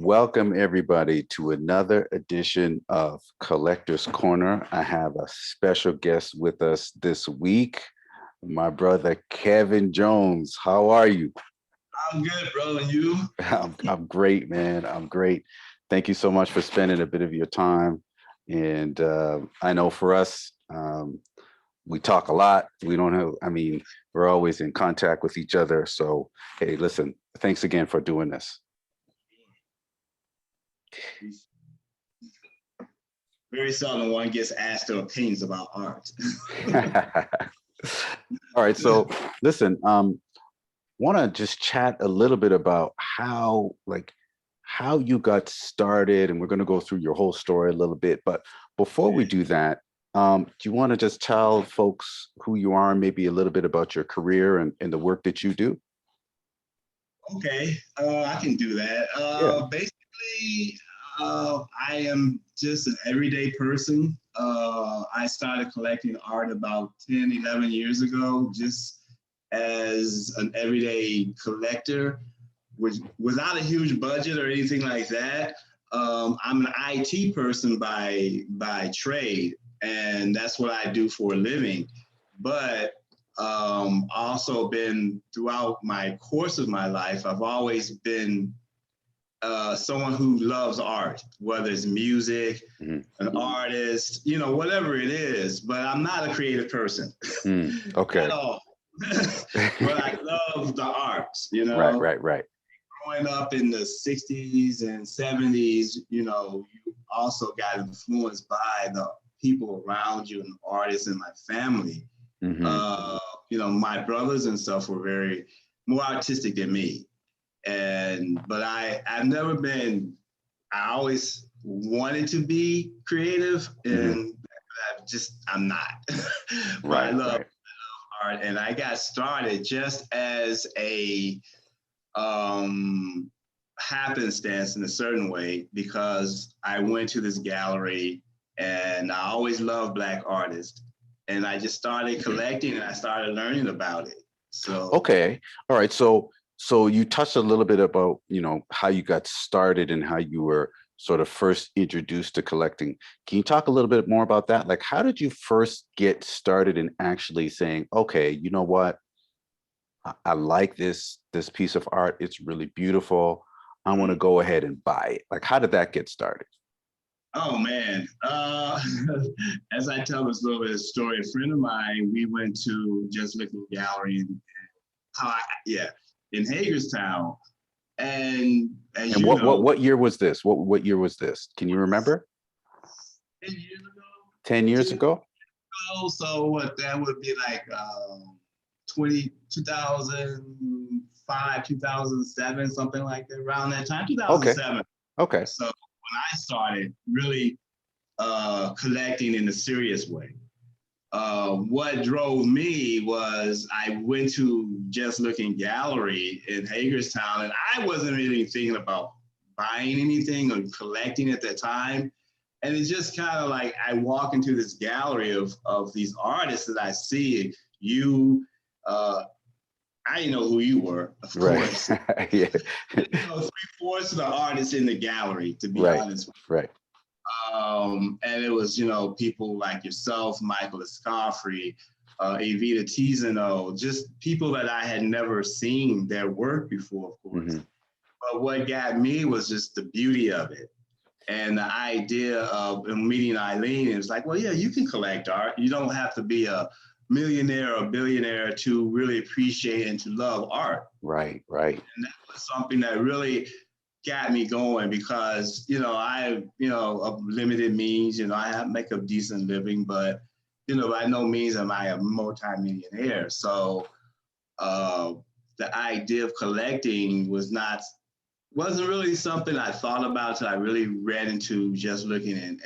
Welcome, everybody, to another edition of Collector's Corner. I have a special guest with us this week, my brother Kevin Jones. How are you? I'm good, bro. And you? I'm great, man. I'm great. Thank you so much for spending a bit of your time. And I know for us, we talk a lot. We don't have, I mean, we're always in contact with each other. So, hey, listen, thanks again for doing this. Very seldom one gets asked their opinions about art. All right. So, listen, want to just chat a little bit about how you got started, and we're going to go through your whole story a little bit. But before we do that, do you want to just tell folks who you are, and maybe a little bit about your career and the work that you do? Okay, I can do that. Yeah. Basically, I am just an everyday person. I started collecting art about 10, 11 years ago, just as an everyday collector, which without a huge budget or anything like that. I'm an IT person by trade, and that's what I do for a living. But also been throughout my course of my life, I've always been someone who loves art, whether it's music, Mhm. an artist, whatever it is. But I'm not a creative person at Okay. all. But I love the arts, Right, right, right. growing up in the 60s and 70s, you also got influenced by the people around you and artists in my family. Hmm. Uh, my brothers and stuff were very more artistic than me. But I've never been, I always wanted to be creative, Hmm. and I'm not. But I Right, love right. art, and I got started just as a um, happenstance in a certain way because I went to this gallery and I always loved Black artists. And I just started collecting and I started learning about it. So, Okay. All right. So you touched a little bit about, how you got started and how you were sort of first introduced to collecting. Can you talk a little bit more about that? Like, how did you first get started in actually saying, okay, you know what? I like this piece of art. It's really beautiful. I want to mm, go ahead and buy it. Like, how did that get started? oh man. As I tell this little bit of story, a friend of mine, we went to Just Looking Gallery and yeah, in Hagerstown. And as And you know, what year was this? What year was this? Can you remember? 10 years ago, 10 years 10 ago? ago, so what that would be like 20, 2007, something like that, around that time, Okay. 2007. Okay. So when I started really collecting in a serious way, what drove me was I went to Just Looking Gallery in Hagerstown, and I wasn't really thinking about buying anything or collecting at that time. And it's just kind of like I walk into this gallery of these artists that I see. You, uh, I didn't know who you were, of Right. course. Yeah. Three-fourths of the artists in the gallery, to be Right. honest. Right. And it was, people like yourself, Michael Escoffrey, Evita Tizano, just people that I had never seen their work before, of course. Hmm. But what got me was just the beauty of it. And the idea of meeting Eileen, it was like, well, yeah, you can collect art. You don't have to be a millionaire or billionaire to really appreciate and to love art. Right. Right. And that was something that really got me going because I of limited means. I have make a decent living, but by no means am I a multi-millionaire. So uh, the idea of collecting wasn't really something I thought about until I really read into Just Looking and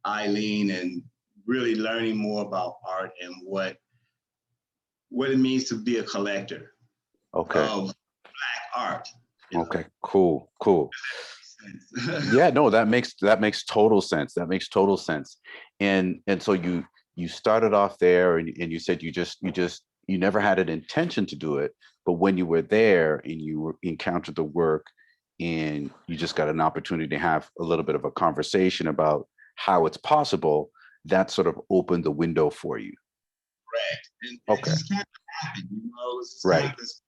Eileen and really learning more about art and what it means to be a collector Okay. of art. You know. Okay. Cool. Cool. Yeah, no, that makes total sense. That makes total sense. And so you started off there, and you said you never had an intention to do it, but when you were there and you encountered the work, and you just got an opportunity to have a little bit of a conversation about how it's possible, that sort of opened the window for you. Correct. And it Okay. just kind of happened, it's just kind Right. of this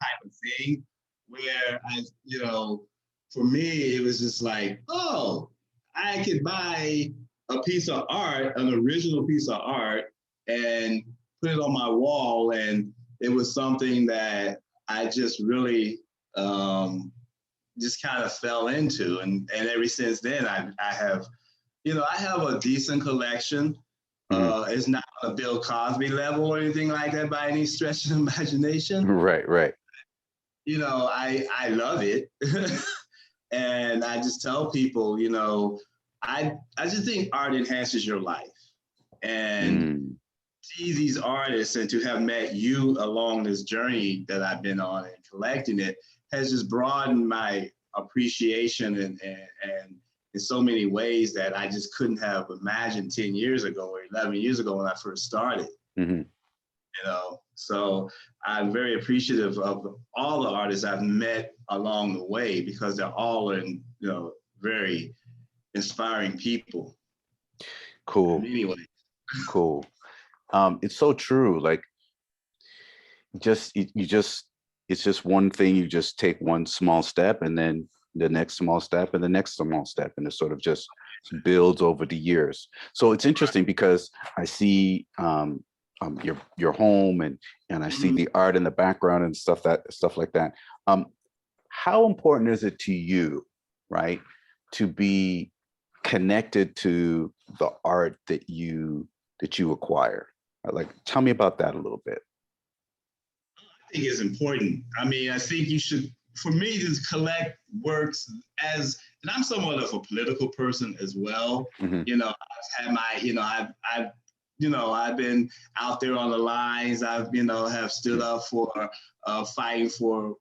type of thing where for me, it was just like, oh, I could buy a piece of art, an original piece of art, and put it on my wall. And it was something that I just really just kind of fell into. And ever since then, I have, I have a decent collection. Mhm. It's not a Bill Cosby level or anything like that by any stretch of the imagination. Right, right. I love it. And I just tell people, I just think art enhances your life. And Mm, see these artists and to have met you along this journey that I've been on and collecting it has just broadened my appreciation and in so many ways that I just couldn't have imagined 10 years ago or 11 years ago when I first started. mhm. So I'm very appreciative of all the artists I've met along the way because they're all very inspiring people in Cool, many ways. cool. It's so true. Like you just it's just one thing. You just take one small step, and then the next small step, and the next small step, and it sort of just builds over the years. So it's interesting because I see your home, and I see Mhm. the art in the background and stuff like that. Um, how important is it to you, right, to be connected to the art that you acquire? Like, tell me about that a little bit. I think it's important. I mean, I think you should, for me, to collect works and I'm somewhat of a political person as well. Hmm. I've had my, I've been out there on the lines. Have stood up for fighting for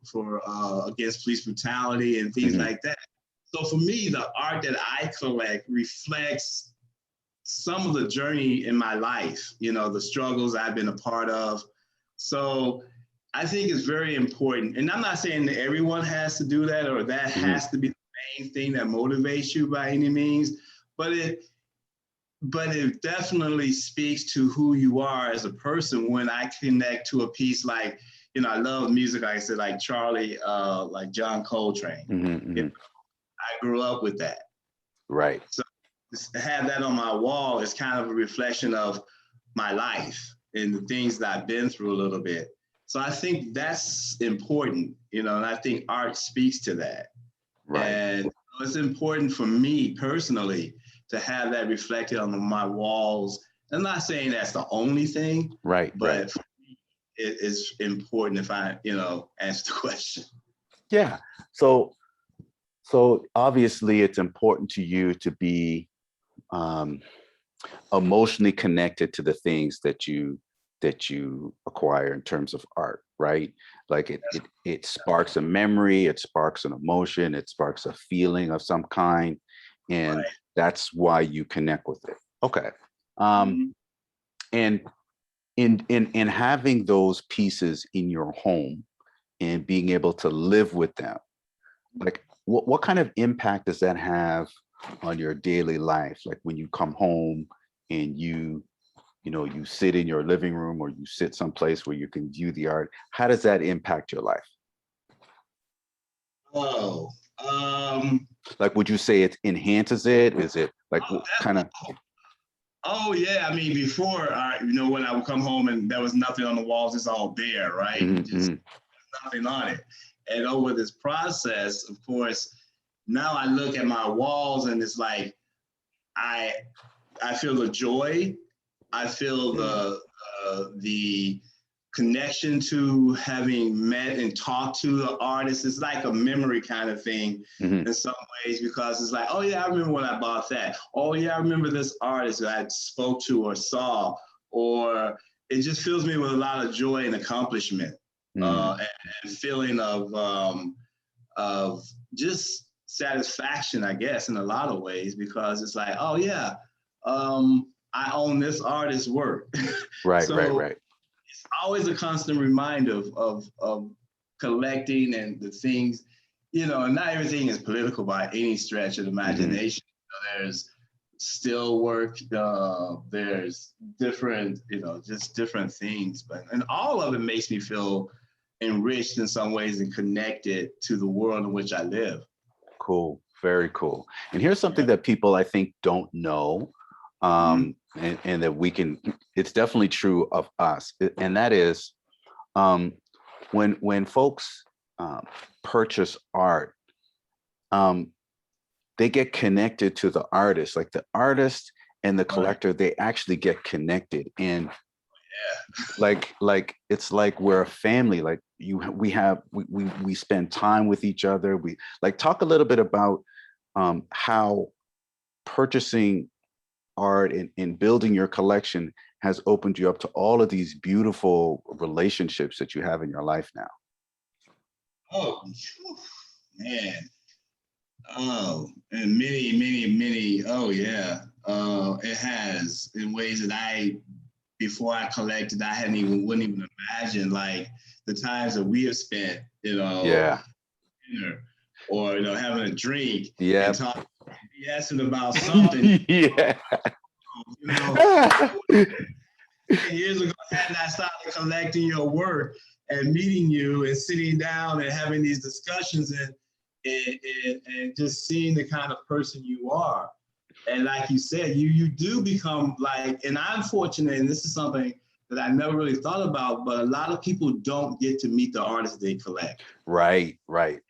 against police brutality and things Hmm. like that. So for me, the art that I collect reflects some of the journey in my life, the struggles I've been a part of. So I think it's very important. And I'm not saying that everyone has to do that or that Hmm. has to be the main thing that motivates you by any means, but it definitely speaks to who you are as a person when I connect to a piece like, I love music, like I said, like Charlie, like John Coltrane. Hmm. You know, Hmm. I grew up with that. Right. So to have that on my wall is kind of a reflection of my life and the things that I've been through a little bit. So I think that's important, and I think art speaks to that. Right. And it's important for me personally to have that reflected on my walls. I'm not saying that's the only thing, Right. Right. but it is important if I, answer the question. Yeah. So obviously it's important to you to be um, emotionally connected to the things that you acquire in terms of art, right? Like it sparks a memory, it sparks an emotion, it sparks a feeling of some kind, and Right. that's why you connect with it. Okay. Um, Mm-hmm. and in having those pieces in your home and being able to live with them, like what kind of impact does that have on your daily life? Like when you come home and you sit in your living room or you sit someplace where you can view the art, how does that impact your life? Oh, um, Like, would you say it enhances it? Is it like what kind of? Oh yeah, I mean before when I would come home and there was nothing on the walls, it's all bare, right? Mhm, Just mhm, nothing on it. And over this process, of course, now I look at my walls and it's like I I feel the joy, I feel mhm, the connection to having met and talked to the artist. It's like a memory kind of thing mhm, in some ways because it's like, oh yeah, I remember when I bought that. Oh yeah, I remember this artist that I spoke to or saw, or it just fills me with a lot of joy and accomplishment mhm. and feeling of just satisfaction, I guess, in a lot of ways because it's like, oh yeah, I own this artist's work. Right, right, So right. always a constant reminder of collecting and the things. not everything is political by any stretch of the Hmm. imagination. There's still work, there's different, just different things, and all of it makes me feel enriched in some ways and connected to the world in which I live. Cool. Very cool. And here's something Yeah. that people I think don't know, Mhm. and that we can, it's definitely true of us. And that is, um, when folks um, purchase art, um, they get connected to the artist, like the artist and the Right. collector, they actually get connected. And Yeah. like it's like we're a family. Like we spend time with each other. We like talk a little bit about how purchasing art and building your collection has opened you up to all of these beautiful relationships that you have in your life now. Oh, phew, man. Oh, and many, many, many. Oh, yeah. It has in ways that before I collected, I hadn't even wouldn't even imagine like the times that we have spent, Yeah. dinner or having a drink and Yep. talking, asking about something. Yeah. You know, 10 years ago, hadn't I started collecting your work and meeting you and sitting down and having these discussions and just seeing the kind of person you are. And like you said, you do become like, and I'm fortunate, and this is something that I never really thought about, but a lot of people don't get to meet the artists they collect. Right, right.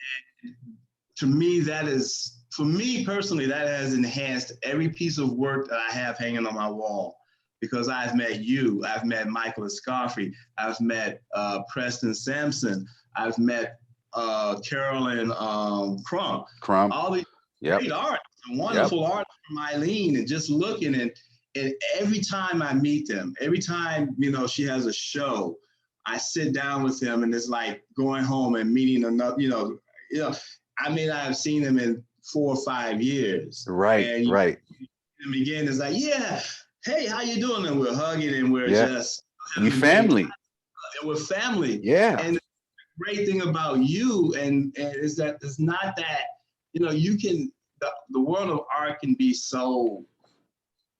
To me, that is, for me personally, that has enhanced every piece of work that I have hanging on my wall because I've met you, I've met Michael Escoffi, I've met Preston Sampson, I've met Carolyn Crump, Crump. all these Yep. great artists, Yep. wonderful artists from Eileen, and just looking and every time I meet them, every time she has a show, I sit down with them and it's like going home and meeting another, you know, I may not have seen them in 4 or 5 years. Right, And you right. see them again, it's like, yeah, hey, how you doing? And we're hugging and we're Yeah. just We having a great time family. and we're family. Yeah. And the great thing about you and is that it's not that, you can the world of art can be so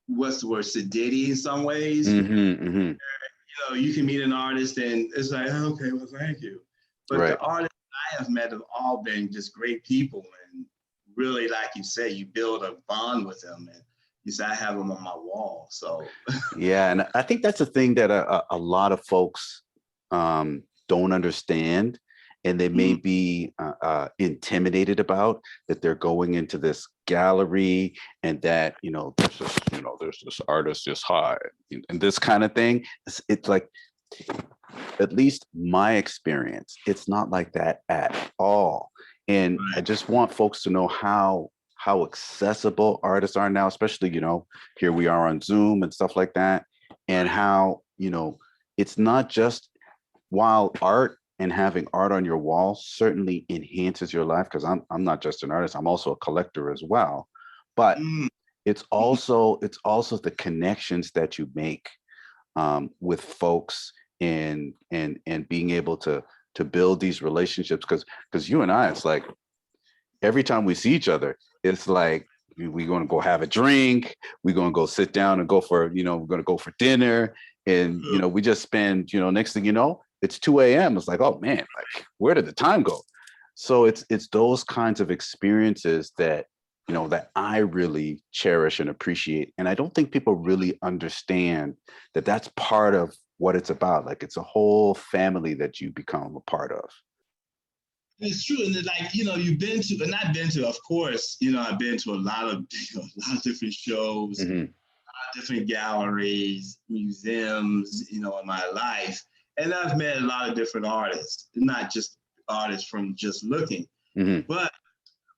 what's the word, sedity in some ways. Mm-hmm. Mm-hmm. You can meet an artist and it's like, okay, well, thank you. But the Right. artists I have met have all been just great people. And really, like you say, you build a bond with them. And you say, I have them on my wall. So, Yeah. And I think that's the thing that a lot of folks don't understand. And they may mm, be intimidated about that they're going into this gallery and that, there's this artist is high and this kind of thing. It's like, at least my experience, it's not like that at all. And I right. just want folks to know how accessible artists are now, especially, here we are on Zoom and stuff like that. And Right. how, it's not just while art and having art on your wall certainly enhances your life, because I'm not just an artist, I'm also a collector as well. But Mm, it's also the connections that you make with folks and being able to build these relationships because you and I, it's like every time we see each other, it's like we're going to go have a drink, we're going to go sit down and go for we're going to go for dinner, and we just spend next thing you know it's 2 a.m. It's like, oh man, like where did the time go? So it's those kinds of experiences that I really cherish and appreciate. And I don't think people really understand that that's part of what it's about. Like it's a whole family that you become a part of. it's true. And then, like, you've been to, and I've been to, of course, I've been to a lot of, a lot of different shows, Hmm. different galleries, museums, in my life. And I've met a lot of different artists, not just artists from just looking. Hmm. But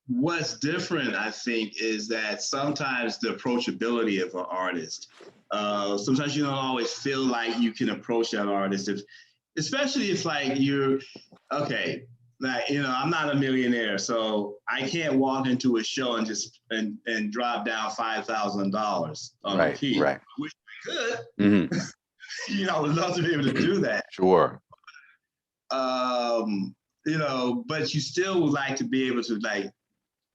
what's different, I think, is that sometimes the approachability of an artist, sometimes you don't always feel like you can approach that artist, especially if like you're, okay, like, I'm not a millionaire, so I can't walk into a show and just and drop down $5,000 on a Right, piece. right. I wish I could. Hmm. I would love to be able to do that. Sure. Um, but you still would like to be able to like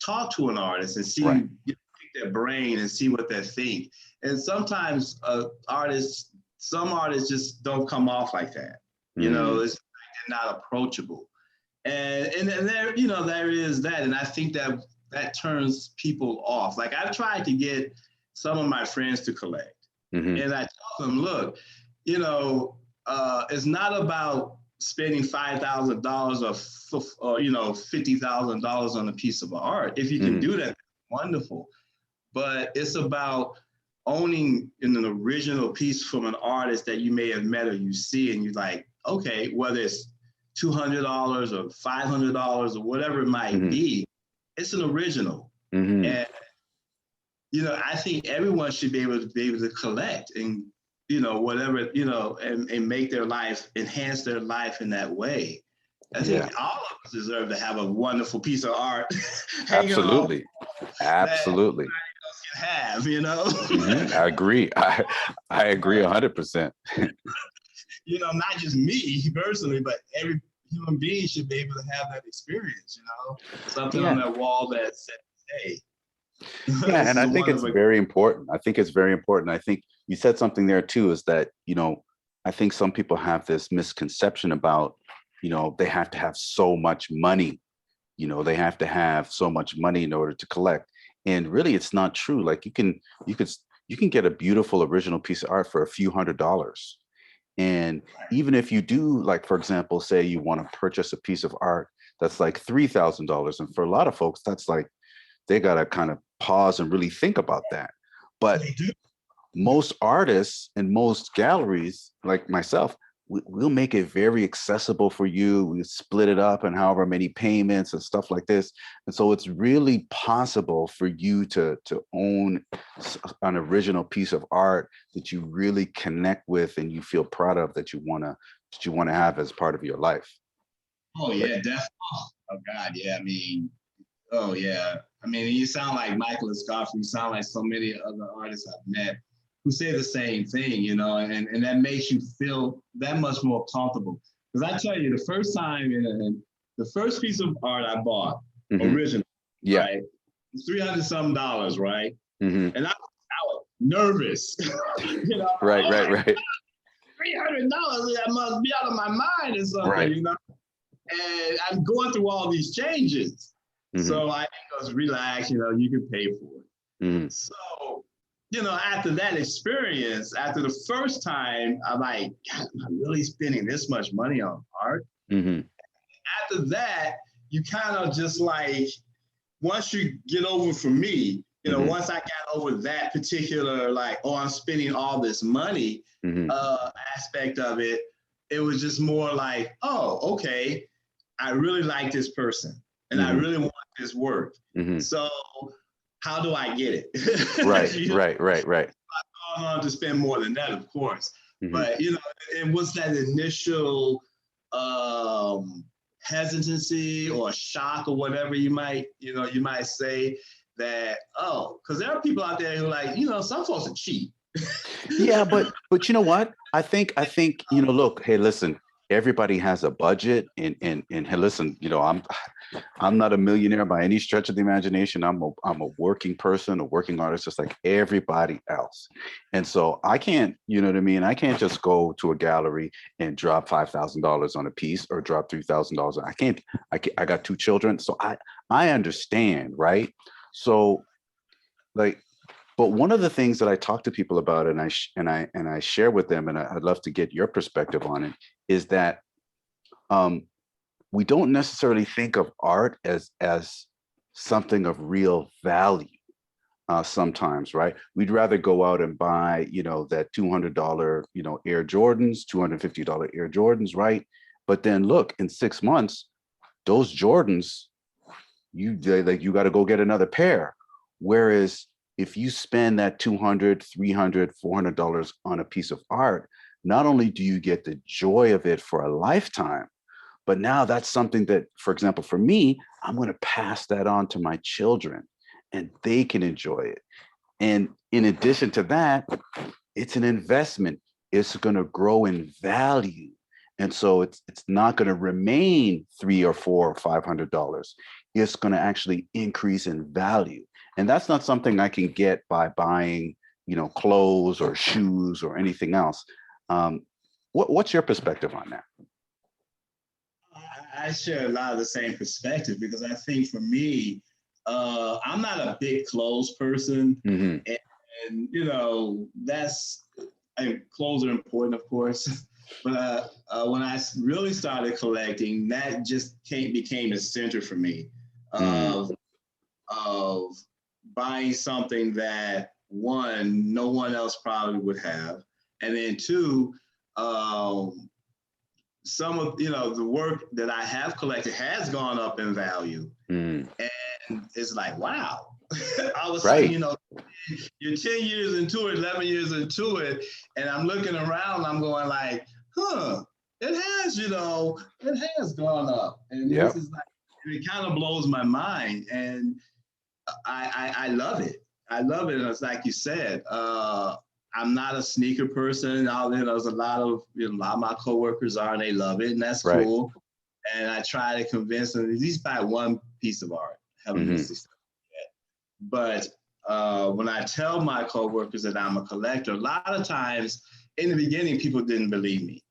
talk to an artist and see, Right. pick their brain and see what they think. And sometimes some artists just don't come off like that. Mm, It's like they're not approachable. And there, there is that. And I think that turns people off. Like I've tried to get some of my friends to collect. hmm And I tell them, look, it's not about spending $5,000 or $50,000 on a piece of art. If you can hmm do that, wonderful. But it's about owning an original piece from an artist that you may have met or you see, and you're like, okay, whether it's $200 or $500 or whatever it might hmm be, it's an original. hmm And I think everyone should be able to collect and whatever, and make their life, enhance their life in that way. I Yeah, think all of us deserve to have a wonderful piece of art hanging on absolutely. that Absolutely. can have. I agree. I agree 100%. Not just me personally, but every human being should be able to have that experience, something on Yeah. that wall that says, hey, Yeah, this and is I a think it's wonderful. very important. I think it's very important. I think you said something there too, is that, I think some people have this misconception about, they have to have so much money, they have to have so much money in order to collect. And really it's not true. Like you could you can get a beautiful original piece of art for a few $100s. And even if you do, like, for example, say you want to purchase a piece of art that's like $3,000. And for a lot of folks, that's like they got to kind of pause and really think about that. But They do. most artists and most galleries, like myself, we'll make it very accessible for you. We split it up and however many payments and stuff like this. And so it's really possible for you to own an original piece of art that you really connect with and you feel proud of, that you want to have as part of your life. Oh But yeah, definitely. Oh God, yeah. I mean, oh yeah. I mean, you sound like Michael Escoffrey. You sound like so many other artists I've met who say the same thing, and that makes you feel that much more comfortable. Because I tell you, the first piece of art I bought, mhm, original, yeah. right, was 300 some dollars, right? Mhm. And I was nervous, Right, I'm right, like, right, $300, I must be out of my mind or something, right. and I'm going through all these changes. Mhm, So I was relax, you can pay for it. mhm, So, after that experience, after the first time, I'm like, God, am I really spending this much money on art? mhm, After that, you kind of just like, once you get over, for me, mhm, once I got over that particular, like, oh, I'm spending all this money mhm, aspect of it, it was just more like, oh, okay, I really like this person and I mhm, really want this work. mhm. So how do I get Right, it? right, right, right. Going on to spend more than that, of course. Mhm. But it was that initial hesitancy or shock or whatever you might say that, oh, because there are people out there who, like, some folks are cheap. Yeah, but you know what? I think, look, hey, listen, everybody has a budget and hey, listen, I'm not a millionaire by any stretch of the imagination. I'm a working person, a working artist, just like everybody else. And so I can't, you know what I mean? I can't just go to a gallery and drop $5,000 on a piece or drop $3,000. I can't, I got two children. So I understand, right? So like, but one of the things that I talk to people about and I share with them, and I'd love to get your perspective on it, is that um, we don't necessarily think of art as something of real value. Sometimes, right? We'd rather go out and buy, that $200, Air Jordans, $250 Air Jordans, right? But then look, in 6 months, those Jordans, you got to go get another pair. Whereas if you spend that 200, 300, $400 on a piece of art, not only do you get the joy of it for a lifetime, but now that's something that, for example, for me, I'm going to pass that on to my children and they can enjoy it. And in addition to that, it's an investment. It's going to grow in value. And so it's not going to remain $300 or $400 or $500. It's going to actually increase in value. And that's not something I can get by buying, clothes or shoes or anything else. What's your perspective on that? I share a lot of the same perspective because I think for me, I'm not a big clothes person, Mm-hmm. and that's clothes are important, of course. But when I really started collecting, that just became a center for me Mm, of buying something that one, no one else probably would have, and then two, um, some of the work that I have collected has gone up in value, mm, and it's like wow. All of a sudden, right. you're 10 years into it, 11 years into it, and I'm looking around, I'm going like, huh, it has gone up, and this Yep. is like, it kind of blows my mind, and I love it. I love it. And it's like you said, I'm not a sneaker person. There's a lot of a lot of my coworkers are, and they love it, and that's Right. cool. And I try to convince them at least buy one piece of art. Haven't Mm-hmm. missed it yet. But when I tell my coworkers that I'm a collector, a lot of times in the beginning, people didn't believe me.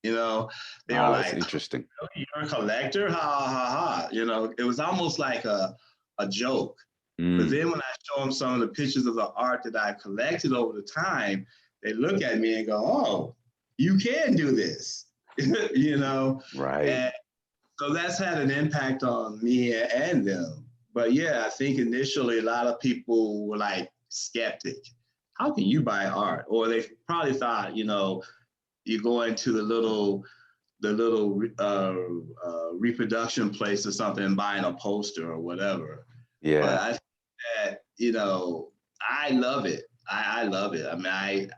You know, they were Ah, that's like, interesting. oh, "You're a collector? Ha ha ha!" It was almost like a joke. But Mm, then when I show them some of the pictures of the art that I collected over the time, they look at me and go, "Oh, you can do this," you know. right. And so that's had an impact on me and them. But yeah, I think initially a lot of people were like skeptic. How can you buy art? Or they probably thought, you go into the little reproduction place or something and buying a poster or whatever. But Yeah. I think that I love it. I love it. I mean,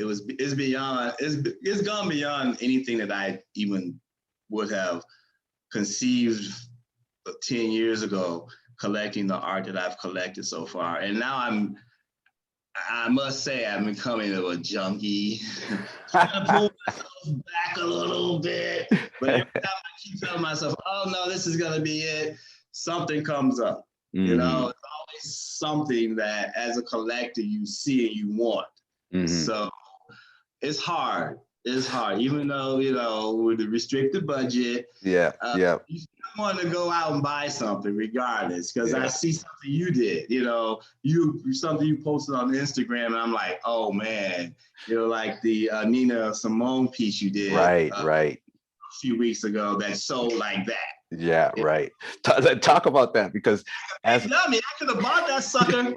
it's gone beyond anything that I even would have conceived 10 years ago, collecting the art that I've collected so far. And now I must say, I'm becoming a junkie, trying to pull myself back a little bit. But every time I keep telling myself, oh no, this is going to be it, something comes up. Mm-hmm. It's always something that as a collector you see and you want. Mm-hmm. So it's hard. It's hard, even though, with the restricted budget, Yeah. Yeah. you still want to go out and buy something regardless. Because I Yeah. see something you did, something you posted on Instagram, and I'm like, oh man, like the Nina Simone piece you did Right. Right. a few weeks ago that sold like that. Yeah. Yeah. Right. Talk about that because Hey, as dummy, I could have bought that sucker.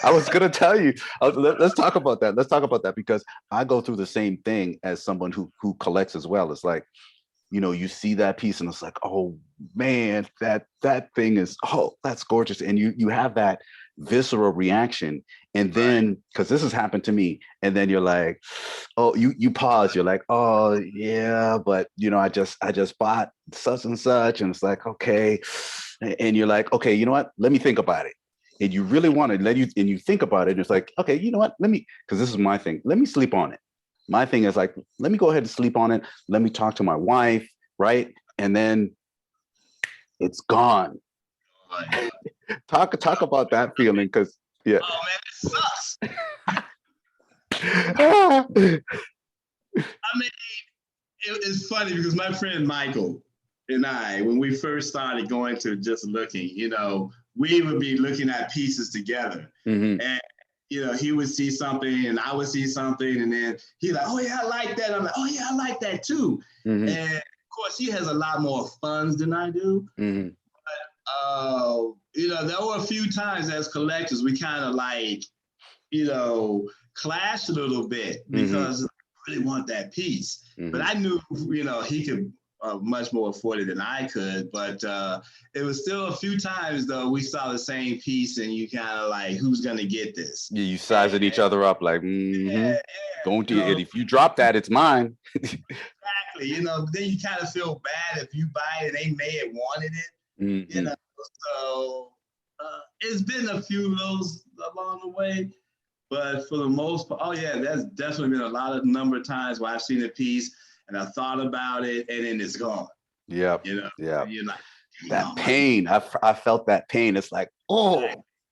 I was gonna tell you, let's talk about that. Let's talk about that because I go through the same thing as someone who collects as well. It's like, you see that piece and it's like, oh man, that thing is, oh, that's gorgeous. And you have that visceral reaction. And Right. then because this has happened to me, and then you're like, oh, you pause, you're like, oh yeah, but I just bought such and such, and it's like, okay. And you're like, okay, you know what? Let me think about it. And you really want to let you and you think about it, and it's like, okay, you know what? Let me, because this is my thing. Let me sleep on it. My thing is like, let me go ahead and sleep on it. Let me talk to my wife, right? And then it's gone. Right. Talk about that feeling, because yeah. Oh man, it sucks. I mean, it's funny because my friend Michael and I, when we first started going to just looking, we would be looking at pieces together. Hmm. And, he would see something and I would see something. And then he's like, oh, yeah, I like that. I'm like, oh, yeah, I like that too. Hmm. And of course, he has a lot more funds than I do. Hmm. There were a few times as collectors, we kind of like, clashed a little bit Hmm. because I really want that piece. But Hmm. I knew, he could much more afford it than I could. But it was still a few times though we saw the same piece, and you kind of like, who's gonna get this? Yeah, you And, sizing each other up like, yeah, don't yeah, do it. If you drop that, it's mine. exactly. Then you kind of feel bad if you buy it and they may have wanted it. You Hmm. know, so it's been a few of those along the way. But for the most part, oh yeah, that's definitely been a lot of number of times where I've seen a piece and I thought about it, and then it's gone. Yep. You know, Yep. and you're like, That damn, pain. I felt that pain. It's like, oh,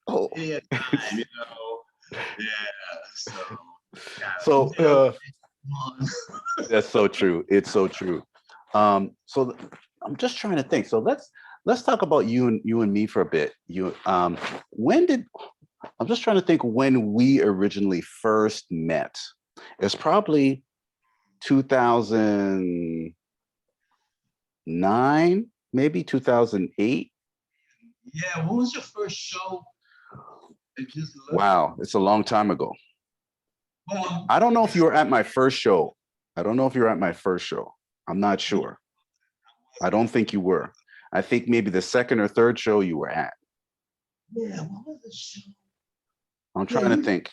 oh. plenty of time, you know. Yeah. So So gotta live on. that's so true. It's so true. So I'm just trying to think. So let's talk about you and me for a bit. When did I'm just trying to think when we originally first met. It's probably 2009, maybe 2008. Yeah, what was your first show? It just looked. Wow, it's a long time ago. Well, I don't know if you were at my first show. I don't know if you were at my first show. I'm not sure. I don't think you were. I think maybe the second or third show you were at. yeah, what was the show? I'm Yeah, trying to think.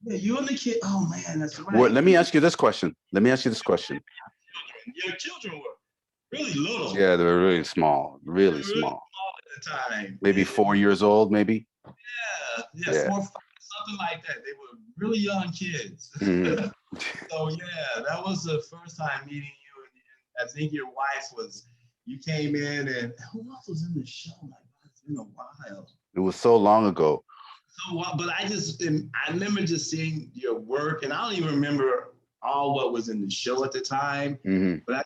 you and the kid. Oh man, that's Well, right. let me ask you this question. Let me ask you this question. Your children were really little. Yeah, they were They really were really small. small at the time. Maybe 4 years old, maybe. Yeah, Yeah. 4, 5, something like that. They were really young kids. Mhm. So yeah, that was the first time meeting you, and I think your wife was. You came in, and who else was in the show? My God, it's been a while. It was so long ago. So, but I remember just seeing your work, and I don't even remember all what was in the show at the time. Hmm. But I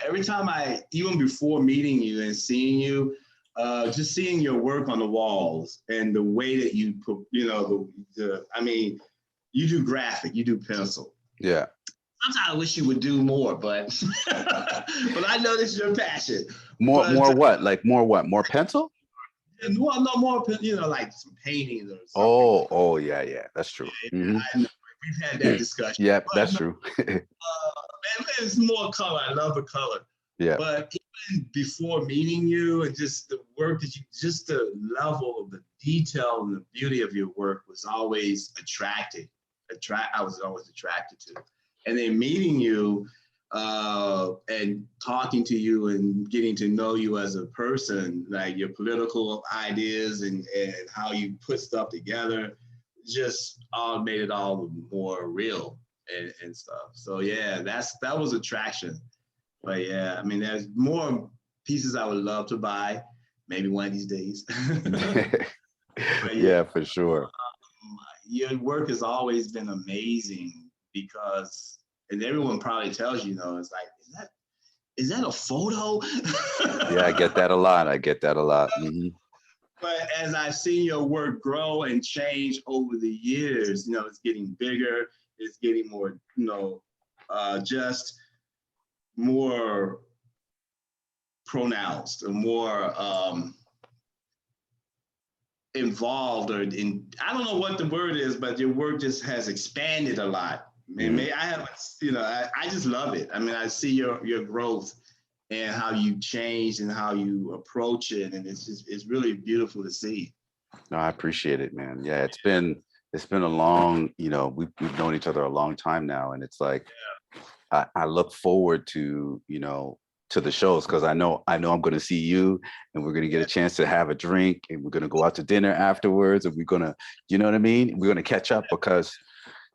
remember every time even before meeting you and seeing you, just seeing your work on the walls and the way that you put, I mean, you do graphic, you do pencil. Yeah. Sometimes I wish you would do more, but but I know this is your passion. But More what? Like more what? More pencil? no more, like some paintings or something. Oh, yeah, yeah. That's true. Yeah, Hmm. I know. We've had that discussion. Yep, But that's true. man, it's more color. I love the color. Yeah. But even before meeting you and just the work just the level of the detail and the beauty of your work was always attractive. I was always attracted to. And then meeting you and talking to you and getting to know you as a person, like your political ideas and how you put stuff together, just all made it all more real and stuff. So yeah, that was attraction. But yeah, I mean, there's more pieces I would love to buy, maybe one of these days. But yeah, Yeah, for sure. your work has always been amazing because, and everyone probably tells you, it's like, is that a photo? Yeah, I get that a lot. I get that a lot. Hmm. But as I've seen your work grow and change over the years, it's getting bigger, it's getting more, just more pronounced, more involved, or I don't know what the word is, but your work just has expanded a lot. And Hmm. I haven't, I just love it. I mean, I see your growth and how you changed and how you approach it, and it's really beautiful to see. No, I appreciate it, man. Yeah, it's been a long, we've known each other a long time now, and it's like I look forward to the shows because I know I'm going to see you, and we're going to get a chance to have a drink, and we're going to go out to dinner afterwards, and we're going to, you know what I mean? We're going to catch up because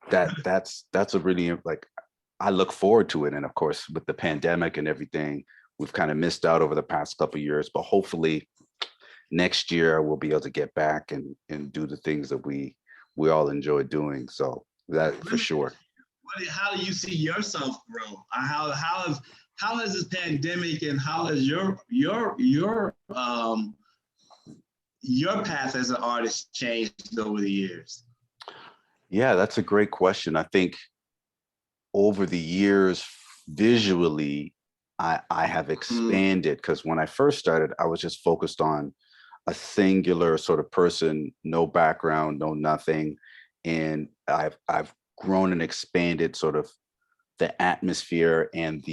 that's a really like I look forward to it. And of course, with the pandemic and everything, we've kind of missed out over the past couple of years, but hopefully next year we'll be able to get back and do the things that we all enjoy doing. So that Let for me sure. how do you see yourself grow? How has this pandemic and how has your path as an artist changed over the years? Yeah, that's a great question. I think over the years, visually, I have Mm, expanded because when I first started, I was just focused on a singular sort of person, no background, no nothing. And I've grown and expanded sort of the atmosphere and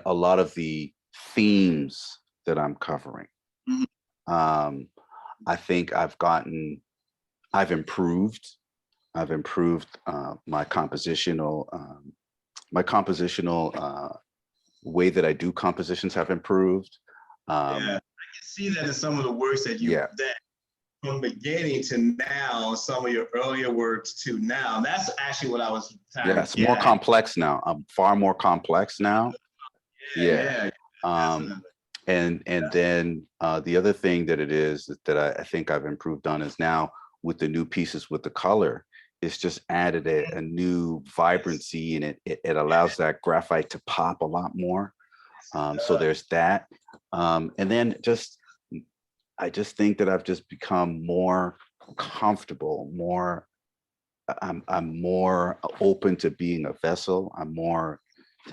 a lot of the themes that I'm covering. mm, Um, I think I've improved. I've improved my compositional way that I do compositions have improved. yeah, I can see that in some of the works that you Yeah, that from beginning to now, some of your earlier works to now. That's actually what I was trying Yeah, to it's get more at. complex now. I'm far more complex now. Yeah, Yeah. yeah, Um, definitely. and then the other thing that it is that I think I've improved on is now with the new pieces with the color, it's just added a new Yes, vibrancy, and it allows that graphite to pop a lot more. So uh, there's that. And then just I just think that I've just become more comfortable, more I'm more open to being a vessel. I'm more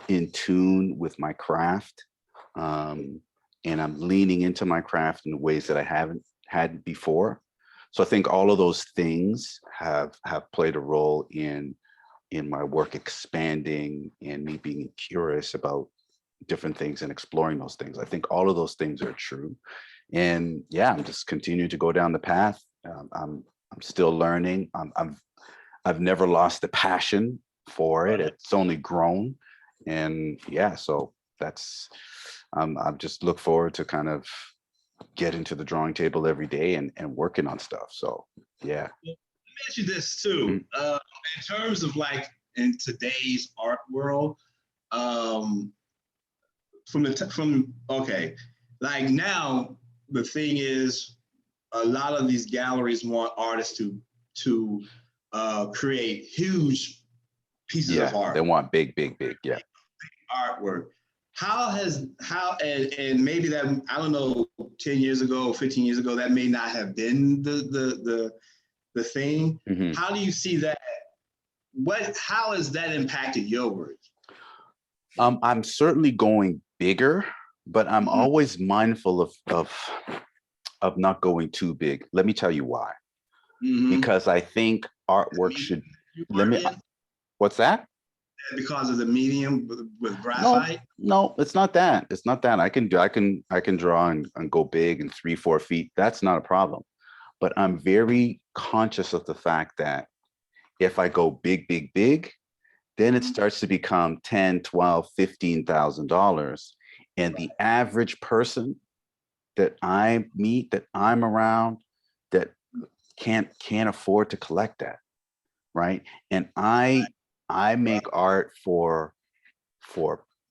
in tune with my craft. Um, and I'm leaning into my craft in ways that I haven't had before. So I think all of those things have played a role in my work expanding and me being curious about different things and exploring those things. I think all of those things are true. And yeah, I'm just continuing to go down the path. I'm still learning. I've never lost the passion for it. right. It's only grown, and yeah, so that's I just look forward to kind of getting to the drawing table every day and working on stuff. So yeah. Well, let me ask you this too. Mhm. In terms of like in today's art world, um, from okay, like now the thing is a lot of these galleries want artists to create huge pieces of Yeah, they art, want big, big, big. Yeah. artwork. How and maybe that I don't know 10 years ago, 15 years ago that may not have been the thing. Mhm. How do you see that? What how has that impacted your work? I'm certainly going bigger, but I'm Mm-hmm. always mindful of not going too big. Let me tell you why. Mm-hmm. Because I think artwork Medium should you let work me. in What's that? because of the medium with No, graphite. no, it's not that. It's not that. I can draw and go big and 3, 4 feet. That's not a problem. But I'm very conscious of the fact that if I go big, big, big, then it starts to become 10, 12, $15,000. And the average person that I meet, that I'm around, that can't afford to collect that, right? And I make art for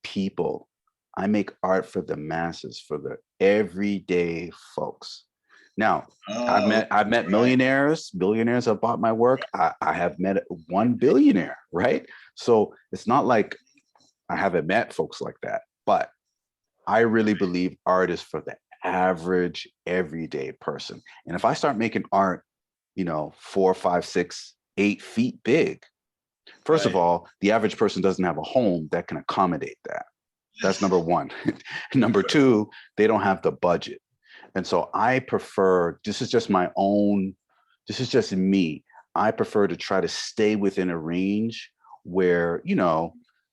people. I make art for the masses, for the everyday folks. Now, Oh, I've met right. millionaires, billionaires have bought my work. I have met one billionaire, right? So it's not like I haven't met folks like that, but I really believe art is for the average everyday person. And if I start making art, 4, 5, 6, 8 feet big, first of Right. all, the average person doesn't have a home that can accommodate that. That's number one. Number two, they don't have the budget. And so I prefer, this is just me. I prefer to try to stay within a range where,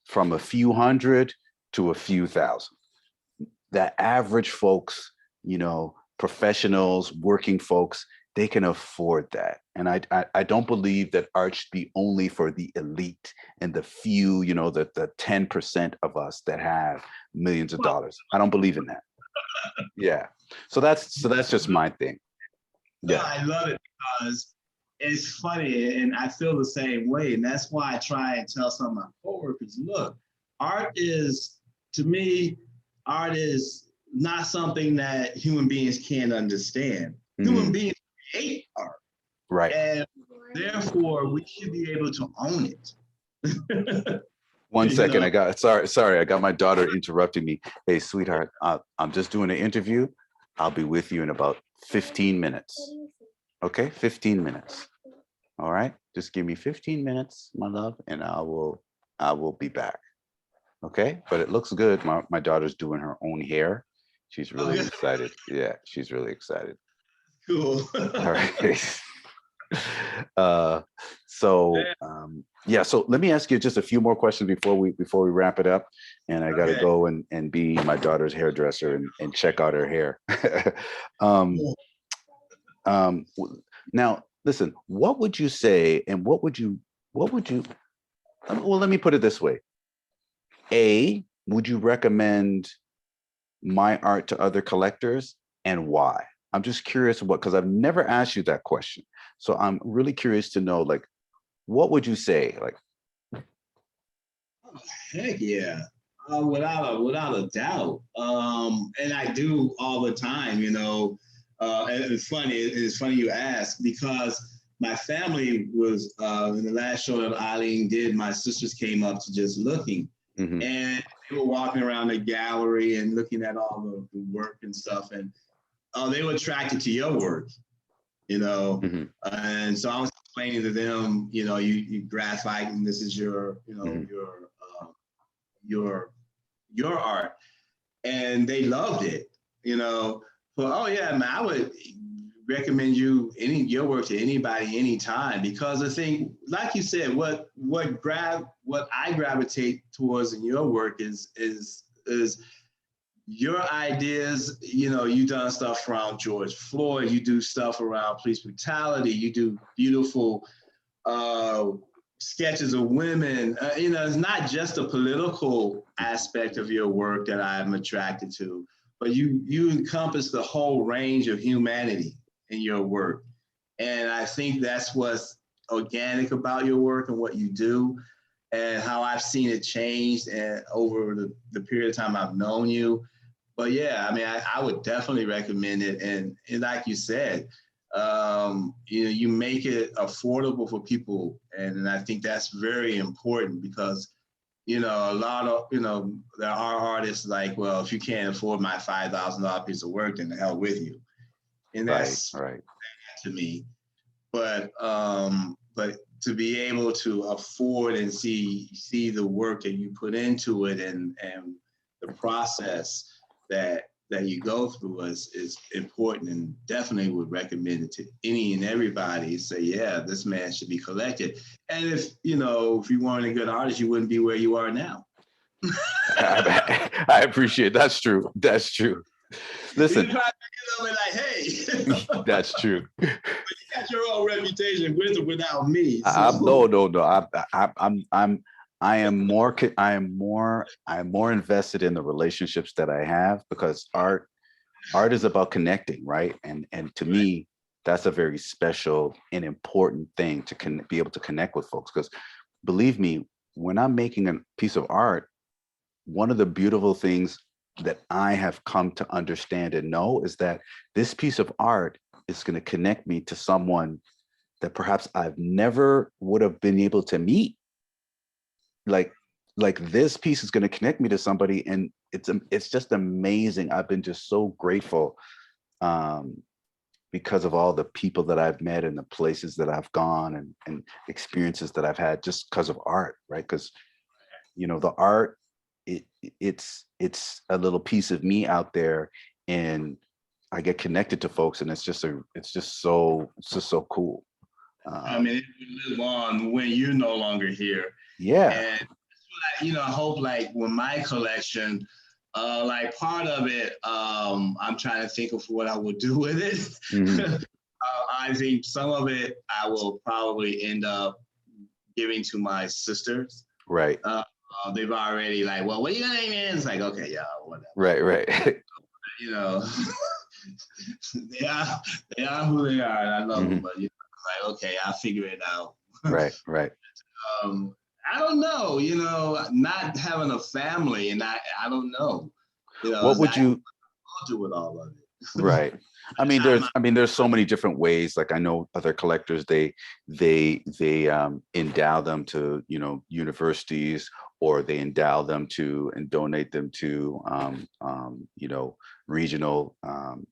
from a few hundred to a few thousand. The average folks, professionals, working folks, they can afford that. And I don't believe that art should be only for the elite and the few, the 10% of us that have millions of Well, dollars. I don't believe in that. Yeah. So that's just my thing. no, Yeah. I love it because it's funny and I feel the same way. And that's why I try and tell some of my coworkers, look, art is, to me, art is not something that human beings can't understand. Human Mhm. beings create art. Right. And therefore, we should be able to own it. One you second. know? Sorry. I got my daughter interrupting me. Hey, sweetheart, I'm just doing an interview. I'll be with you in about 15 minutes. Okay, 15 minutes. All right. Just give me 15 minutes, my love, and I will be back. Okay. But it looks good. My daughter's doing her own hair. She's really Okay, excited. Yeah, she's really excited. cool. All right. uh yeah, so let me ask you just a few more questions before we wrap it up. And I gotta Okay. go and be my daughter's hairdresser and check out her hair. um Cool. now listen, what would you say, and what would you well, let me put it this way. Would you recommend my art to other collectors, and why? I'm just curious what, because I've never asked you that question. So I'm really curious to know, like, what would you say? Like, Oh, heck yeah. Without a doubt. And I do all the time, you know. And it's funny you ask because my family was in the last show that Eileen did, my sisters came up to just looking. mhm, And they were walking around the gallery and looking at all the work and stuff. And they were attracted to your work, you know. mhm, And so I was explaining to them, you know, you graphite and this is your, you know, mhm. your your art, and they loved it. You know, well, oh yeah, man, I would recommend your work to anybody anytime because I think, like you said, what I gravitate towards in your work is your ideas. You know, you done stuff around George Floyd, you do stuff around police brutality, you do beautiful uh, sketches of women. You know, it's not just a political aspect of your work that I'm attracted to, but you encompass the whole range of humanity in your work, and I think that's what's organic about your work and what you do, and how I've seen it change and over the period of time I've known you. But yeah, I mean, I would definitely recommend it. And like you said, you know, you make it affordable for people. And I think that's very important because, you know, a lot of, you know, there are artists like, well, if you can't afford my $5,000 piece of work, then the hell with you. And Right, that's right. to me. But to be able to afford and see the work that you put into it and the process that you go through is important, and definitely would recommend it to any and everybody. Say, yeah, this man should be collected. And if you know, if you weren't a good artist, you wouldn't be where you are now. I appreciate that's true. That's true. You Listen, probably be like, hey, that's true. you got your own reputation with or without me. I'm So no, no, no. I am more, I am more invested in the relationships that I have because art is about connecting, right? And to me, that's a very special and important thing to be able to connect with folks. Because believe me, when I'm making a piece of art, one of the beautiful things that I have come to understand and know is that this piece of art is going to connect me to someone that perhaps I've never would have been able to meet. Like, like this piece is going to connect me to somebody, and it's just amazing. I've been just so grateful um, because of all the people that I've met and the places that I've gone and experiences that I've had just because of art, right? Because you know the art, it it's a little piece of me out there, and I get connected to folks, and it's just so cool. I Um, mean, it will live on when you're no longer here. yeah. And you know, I hope like with my collection, like part of it, I'm trying to think of what I would do with it. Mhm. I think some of it I will probably end up giving to my sisters. Right. They've already like, well, what your name is? It's like, okay, yeah, whatever. Right. Right. You know, they are they are who they are, and I love them. Mhm. But you know, like, okay, I'll figure it out. Right. Right. um, I don't know, you know, not having a family, and I don't know, you know, What would exactly you what I'll do with all of it. Right. Time I mean, there's so many different ways. Like I know other collectors, they endow them to, you know, universities, or they endow them to and donate them to, you know, regional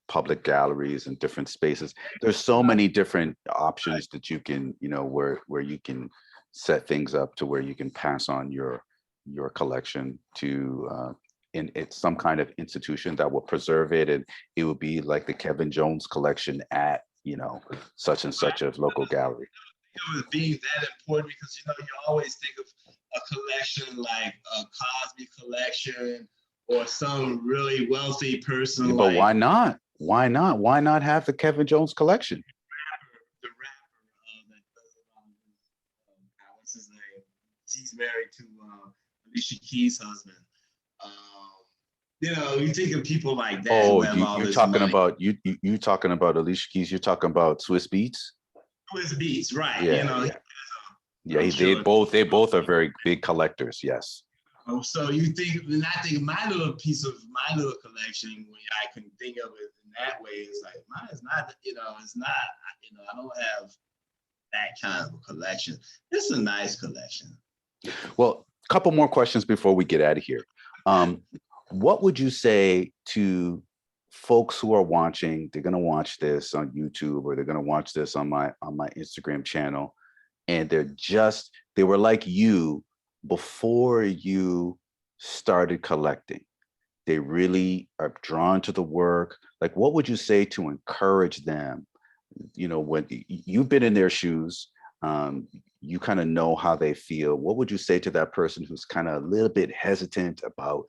public galleries and different spaces. There's so many different options that you can, you know, where you can set things up to where you can pass on your collection to in it's some kind of institution that will preserve it, and it would be like the Kevin Jones collection at, you know, such and such a local gallery. it was being that important because you know you always think of a collection like a Cosby collection or some really wealthy person Yeah, but like why not? Why not? Why not have the Kevin Jones collection? the rapper that does it what's his name? He's married to Alicia Keys' husband. Um, You think of people like that who Oh, have all you this talking money. about you talking about Alicia Keys? You're talking about Swiss Beats? Swiss Beats, right? Yeah, yeah, yeah. I'm They sure. both are very big collectors. Yes. So you think, and I think my little piece of my little collection, when I can think of it in that way, is like mine is not, it's not, I don't have that kind of a collection. It's a nice collection. Well, a couple more questions before we get out of here. What would you say to folks who are watching? They're going to watch this on YouTube, or they're going to watch this on my Instagram channel, and they were like you before you started collecting. They really are drawn to the work. Like, what would you say to encourage them? When you've been in their shoes, um, you kind of know how they feel. What would you say to that person who's kind of a little bit hesitant about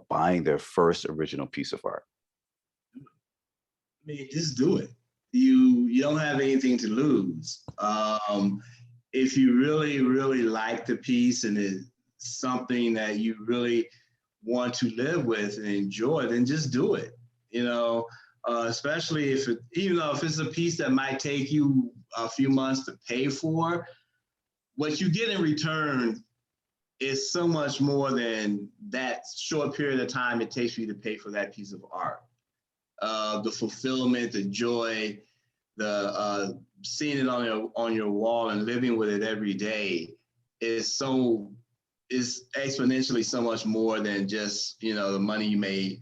buying their first original piece of art? I mean, just do it. You don't have anything to lose. If you really, really like the piece and it's something that you really want to live with and enjoy, then just do it. Especially even though if it's a piece that might take you a few months to pay for, what you get in return is so much more than that short period of time it takes for you to pay for that piece of art. The fulfillment, the joy, the seeing it on your wall and living with it every day is exponentially so much more than just the money you may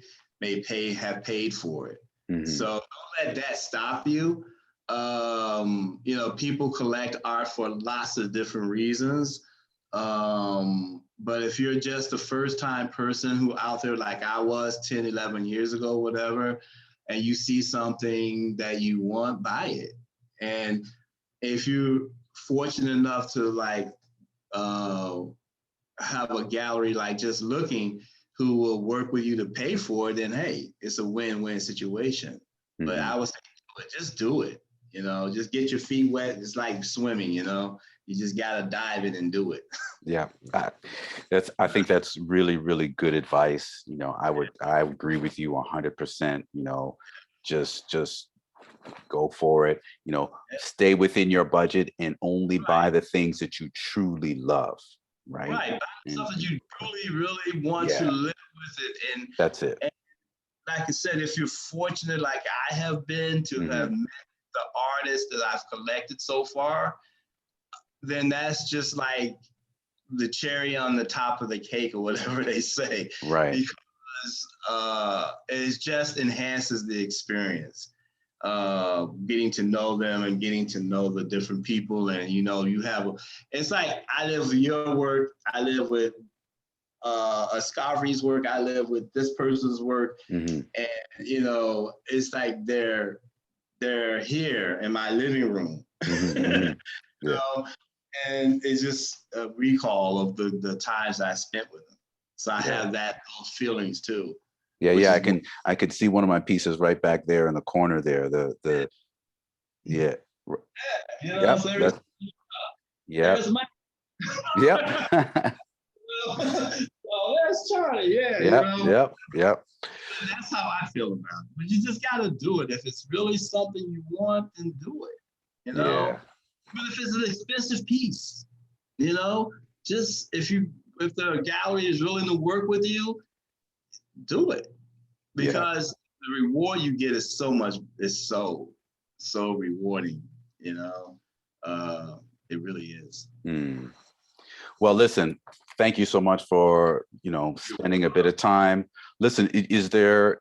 have paid for it. Mm-hmm. So don't let that stop you. People collect art for lots of different reasons. But if you're just a first time person who out there like I was 10, 11 years ago, whatever, and you see something that you want, buy it. And if you're fortunate enough to have a gallery like just looking who will work with you to pay for it, then hey, it's a win-win situation. Mm-hmm. But I would say, just do it. Just get your feet wet. It's like swimming. You just gotta dive in and do it. Yeah, I think that's really, really good advice. I agree with you 100%. Just go for it. Stay within your budget and only buy the things that you truly love. Right. Right. Buy stuff that you really, really want to live with it. And that's it. And like I said, if you're fortunate, like I have been, to have met the artists that I've collected so far, then that's just like the cherry on the top of the cake, or whatever they say. Right. Because it just enhances the experience. Getting to know them and getting to know the different people. And, it's like I live with your work, I live with Scarvy's work, I live with this person's work. Mm-hmm. And, it's like they're here in my living room. Mm-hmm. Yeah. And it's just a recall of the times I spent with them. So I have those feelings too. Yeah. I could see one of my pieces right back there in the corner there. Yeah. Yep. There's my. Yep. Oh, that's Charlie. Yeah. Yep. That's how I feel about it. But you just gotta do it. If it's really something you want, then do it. Yeah. But if it's an expensive piece, just if the gallery is willing to work with you, do it. Because the reward you get is so rewarding, it really is. Well, listen, thank you so much for, spending a bit of time. Listen, is there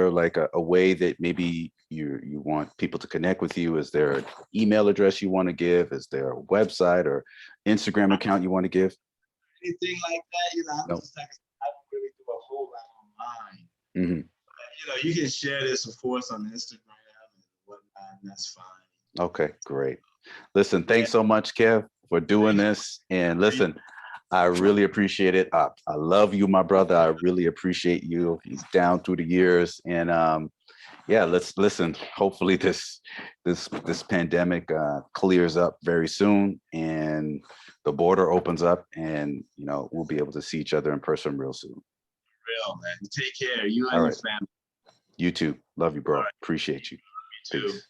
like a way that maybe you want people to connect with you? Is there an email address you want to give? Is there a website or Instagram account you want to give? Anything like that, I don't really do a whole lot online. Mm-hmm. But, you can share this, of course, on Instagram and whatnot, and that's fine. Okay, great. Listen, thanks so much, Kev, for doing this. And listen, I really appreciate it. I love you, my brother. I really appreciate you. He's down through the years. And let's listen. Hopefully this pandemic clears up very soon and the border opens up and, we'll be able to see each other in person real soon. will, man. Take care. You All and your right. family. You too. Love you, All bro. right. Appreciate you. You too. Peace.